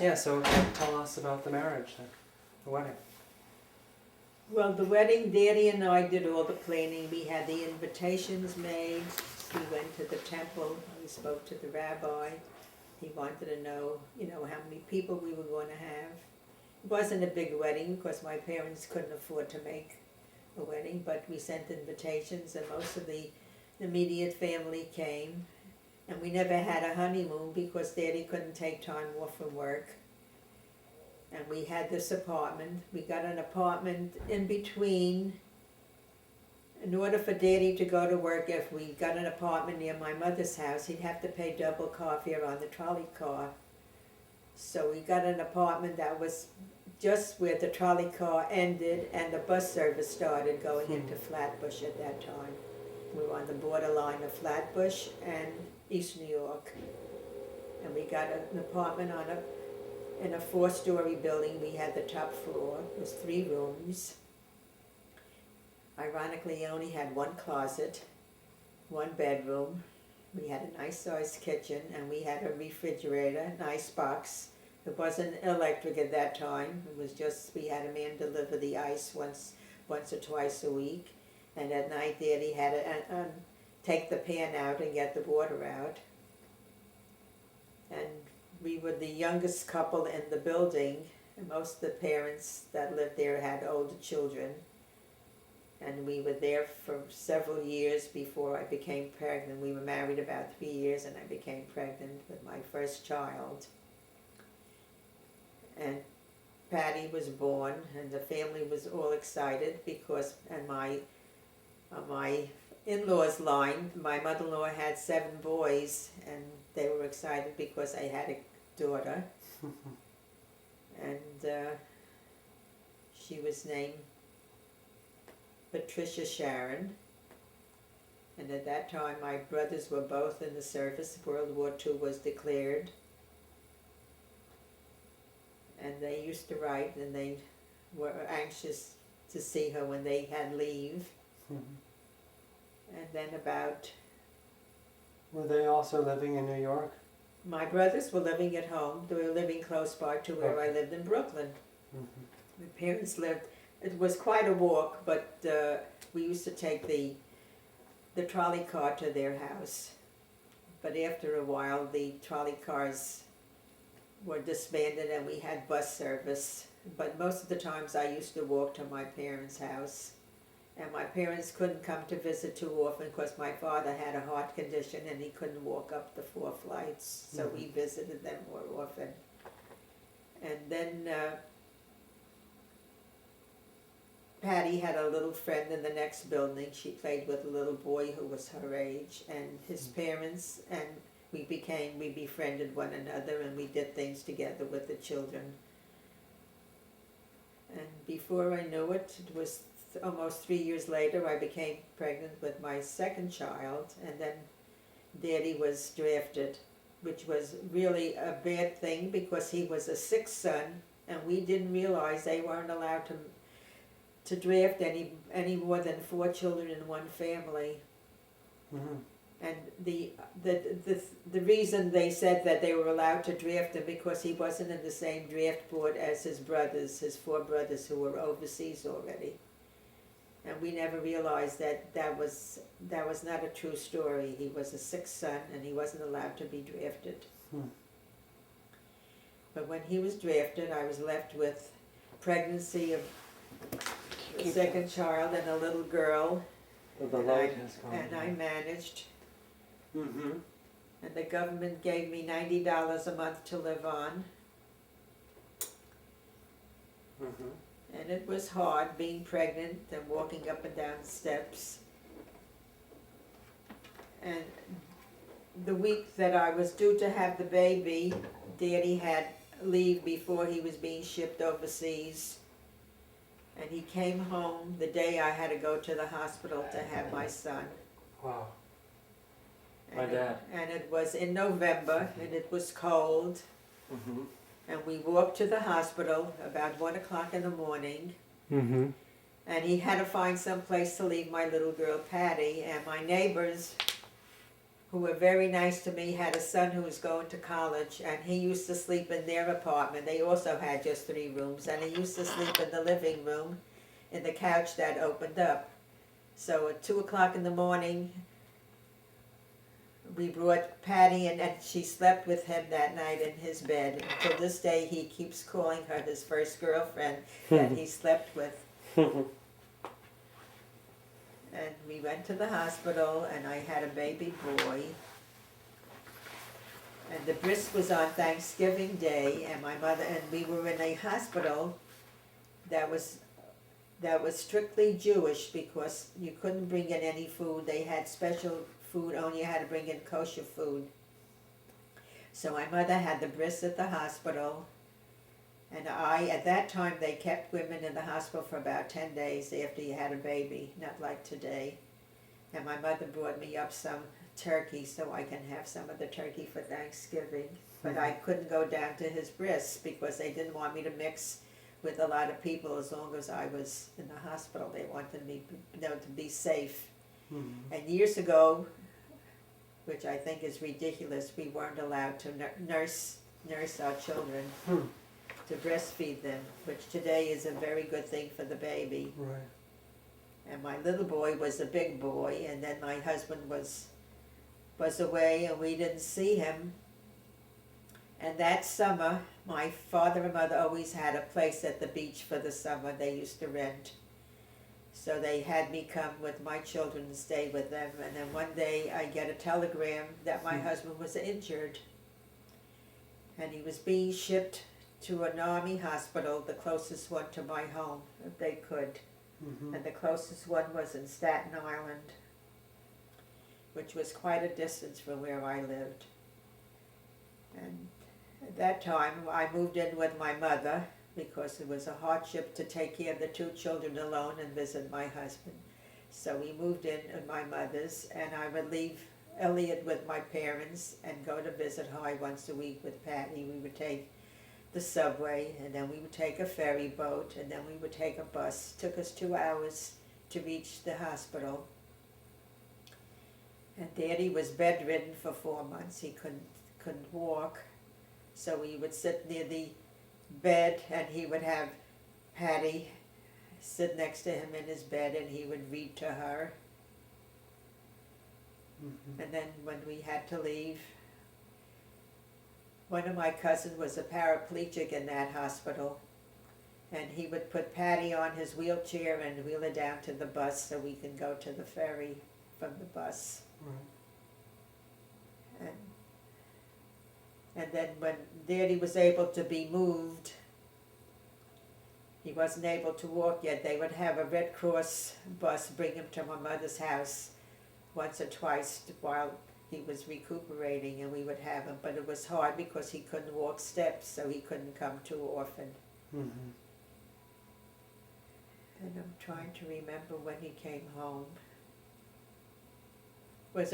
Yeah, so tell us about the marriage then, the wedding. Well, the wedding, Daddy and I did all the planning. We had the invitations made. We went to the temple. We spoke to the rabbi. He wanted to know, how many people we were going to have. It wasn't a big wedding because my parents couldn't afford to make a wedding, but we sent invitations and most of the immediate family came. And we never had a honeymoon because Daddy couldn't take time off from work. And we had this apartment. We got an apartment in between. In order for Daddy to go to work, if we got an apartment near my mother's house, he'd have to pay double car fare on the trolley car. So we got an apartment that was just where the trolley car ended and the bus service started going into Flatbush at that time. We were on the borderline of Flatbush and East New York. And we got an apartment in a 4-story building. We had the top floor. It was 3 rooms. Ironically, it only had 1 closet, 1 bedroom. We had a nice sized kitchen and we had a refrigerator, an ice box. It wasn't electric at that time. It was just, we had a man deliver the ice once or twice a week. And at night, Daddy had to take the pan out and get the water out. And we were the youngest couple in the building, and most of the parents that lived there had older children. And we were there for several years before I became pregnant. We were married about 3 years and I became pregnant with my first child. And Patty was born and the family was all excited because, and my in-laws line, my mother-in-law had 7 boys and they were excited because I had a daughter. And she was named Patricia Sharon. And at that time my brothers were both in the service. World War II was declared. And they used to write and they were anxious to see her when they had leave. And then Were they also living in New York? my brothers were living at home. They were living close by to where I lived in Brooklyn. My parents lived, it was quite a walk, but we used to take the trolley car to their house. But after a while, the trolley cars were disbanded and we had bus service. But most of the times I used to walk to my parents' house. And my parents couldn't come to visit too often because my father had a heart condition and he couldn't walk up the 4 flights. So we visited them more often. And then Patty had a little friend in the next building. She played with a little boy who was her age and his parents, and we befriended one another and we did things together with the children. And before I knew it, it was almost 3 years later, I became pregnant with my second child, and then Daddy was drafted, which was really a bad thing because he was a 6th son, and we didn't realize they weren't allowed to draft any more than 4 children in one family. And the reason they said that they were allowed to draft him because he wasn't in the same draft board as his brothers, his 4 brothers who were overseas already. And we never realized that was not a true story. He was a 6th son and he wasn't allowed to be drafted. But when he was drafted, I was left with pregnancy of the second child and a little girl. The light has gone. And I managed. And the government gave me $90 a month to live on. And it was hard being pregnant and walking up and down steps. And the week that I was due to have the baby, Daddy had leave before he was being shipped overseas. And he came home the day I had to go to the hospital to have my son. Wow. And My dad. And it was in November and it was cold. And we walked to the hospital about 1 o'clock in the morning. And he had to find some place to leave my little girl Patty. And my neighbors who were very nice to me, had a son who was going to college, and he used to sleep in their apartment. They also had just 3 rooms, and he used to sleep in the living room in the couch that opened up. So at 2 o'clock in the morning, we brought Patty in, and she slept with him that night in his bed. Until this day, he keeps calling her his first girlfriend that he slept with. And we went to the hospital, and I had a baby boy. And the bris was on Thanksgiving Day, and my mother and we were in a hospital that was strictly Jewish, because you couldn't bring in any food. They had special food, only you had to bring in kosher food. So my mother had the bris at the hospital, and at that time they kept women in the hospital for about 10 days after you had a baby, not like today. And my mother brought me up some turkey so I can have some of the turkey for Thanksgiving. But I couldn't go down to his bris because they didn't want me to mix with a lot of people as long as I was in the hospital. They wanted me to be safe. And years ago, which I think is ridiculous, we weren't allowed to nurse our children, to breastfeed them, which today is a very good thing for the baby. Right. And my little boy was a big boy, and then my husband was away, and we didn't see him. And that summer, my father and mother always had a place at the beach for the summer they used to rent. So they had me come with my children and stay with them. And then one day I get a telegram that my husband was injured. And he was being shipped to an army hospital, the closest one to my home, if they could. And the closest one was in Staten Island, which was quite a distance from where I lived. And at that time, I moved in with my mother because it was a hardship to take care of the 2 children alone and visit my husband. So we moved in at my mother's, and I would leave Elliott with my parents and go to visit High once a week with Patty. We would take the subway, and then we would take a ferry boat, and then we would take a bus. It took us 2 hours to reach the hospital. And Daddy was bedridden for 4 months. He couldn't walk. So we would sit near the bed, and he would have Patty sit next to him in his bed, and he would read to her. And then when we had to leave, one of my cousins was a paraplegic in that hospital, and he would put Patty on his wheelchair and wheel her down to the bus so we can go to the ferry from the bus. And then when Daddy was able to be moved, he wasn't able to walk yet. They would have a Red Cross bus bring him to my mother's house once or twice while he was recuperating, and we would have him. But it was hard because he couldn't walk steps, so he couldn't come too often. And I'm trying to remember when he came home. Was it